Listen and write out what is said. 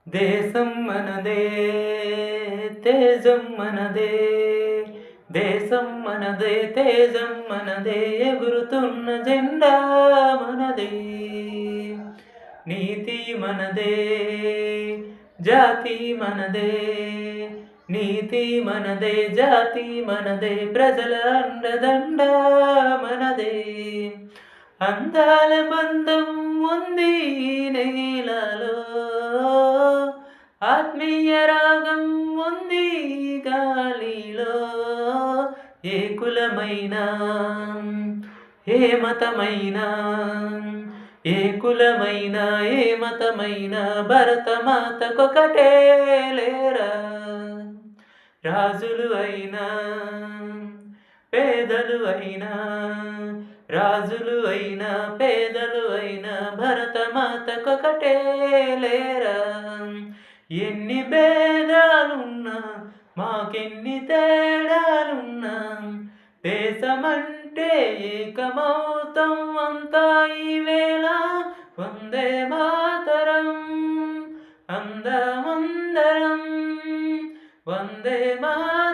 దేశం మనదే తేజం మనదే, దేశం మనదే తేజం మనదే, ఎగురుతున్న జెండా మనదే. నీతి మనదే జాతి మనదే, నీతి మనదే జాతి మనదే, ప్రజల అండదండ మనదే. అందాల బంధం ఉంది ఈ నేలలో, ఆత్మీయ రాగం ఉంది ఈ గాలిలో. ఏ కులమైనా ఏ మతమైనా, ఏ కులమైనా ఏ మతమైనా, భరతమాతకొకటే లేరా. రాజులు అయినా పేదలు అయినా, రాజులు అయినా పేదలు అయినా, భరతమాతకొకటే లేరా. ఎన్ని భేదాలున్నా మాకెన్ని తేడాలున్నా, దేశమంటే ఏకమౌతం అంతా ఈవేళ. వందే మాతరం అందమందరం, వందే మాతరం.